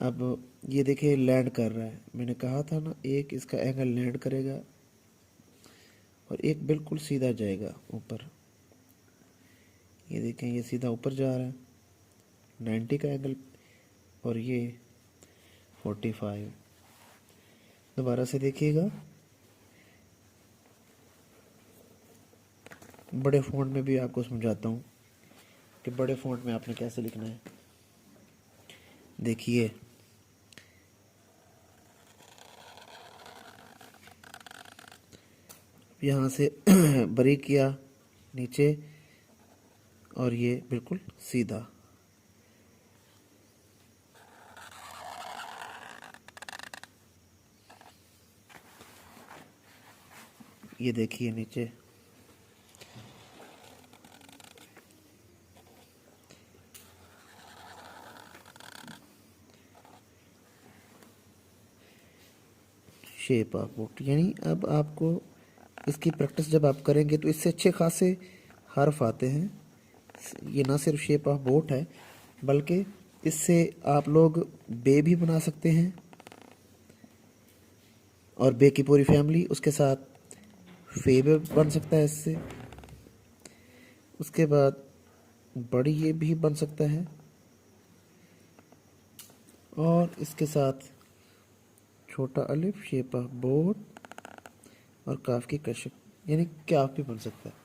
अब ये देखिए लैंड कर रहा है, मैंने कहा था ना एक इसका एंगल लैंड करेगा और एक बिल्कुल सीधा जाएगा ऊपर। ये देखें ये सीधा ऊपर जा रहा है 90 का एंगल और ये 45। दोबारा से देखिएगा, बड़े फ़ॉन्ट में भी आपको समझाता हूँ कि बड़े फ़ॉन्ट में आपने कैसे लिखना है। देखिए यहाँ से बारीक किया नीचे और ये बिल्कुल सीधा। ये देखिए नीचे शेप ऑफ बोट, यानी अब आपको इसकी प्रैक्टिस जब आप करेंगे तो इससे अच्छे खासे हर्फ आते हैं। ये ना सिर्फ शेप ऑफ बोट है बल्कि इससे आप लोग बे भी बना सकते हैं और बे की पूरी फैमिली, उसके साथ फे भी बन सकता है इससे। उसके बाद बड़ी ये भी बन सकता है और इसके साथ छोटा अलिफ शेप ऑफ बोट और काफ की कशिश, यानी काफ भी बन सकता है।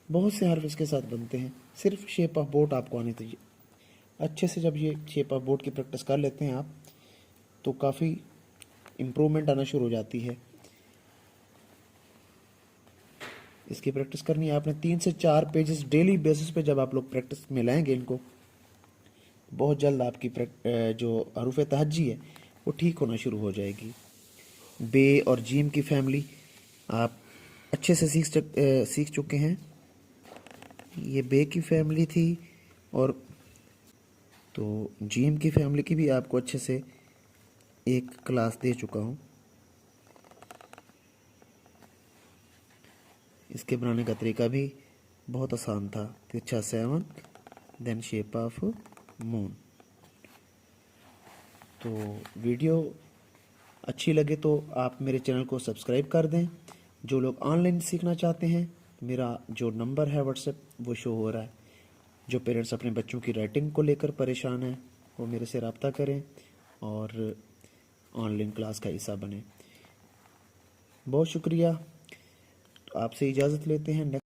बहुत से हर्फ इसके साथ बनते हैं। सिर्फ शेप ऑफ बोट आपको आनी चाहिए अच्छे से। जब ये शेप ऑफ बोट की प्रैक्टिस कर लेते हैं आप तो काफ़ी इम्प्रूवमेंट आना शुरू हो जाती है। इसकी प्रैक्टिस करनी है आपने 3 से 4 पेजेस डेली बेसिस पे। जब आप लोग प्रैक्टिस में लाएंगे इनको, बहुत जल्द आपकी जो हरूफ तहज्जी है वो ठीक होना शुरू हो जाएगी। बे और जीम की फैमिली आप अच्छे से सीख चुके हैं। ये बे की फैमिली थी और तो जीम की फैमिली की भी आपको अच्छे से एक क्लास दे चुका हूँ। इसके बनाने का तरीका भी बहुत आसान था। तिरछा 7 देन शेप ऑफ मून। तो वीडियो अच्छी लगे तो आप मेरे चैनल को सब्सक्राइब कर दें। जो लोग ऑनलाइन सीखना चाहते हैं, मेरा जो नंबर है व्हाट्सएप वो शो हो रहा है। जो पेरेंट्स अपने बच्चों की राइटिंग को लेकर परेशान हैं वो मेरे से रब्ता करें और ऑनलाइन क्लास का हिस्सा बने। बहुत शुक्रिया। आपसे इजाज़त लेते हैं।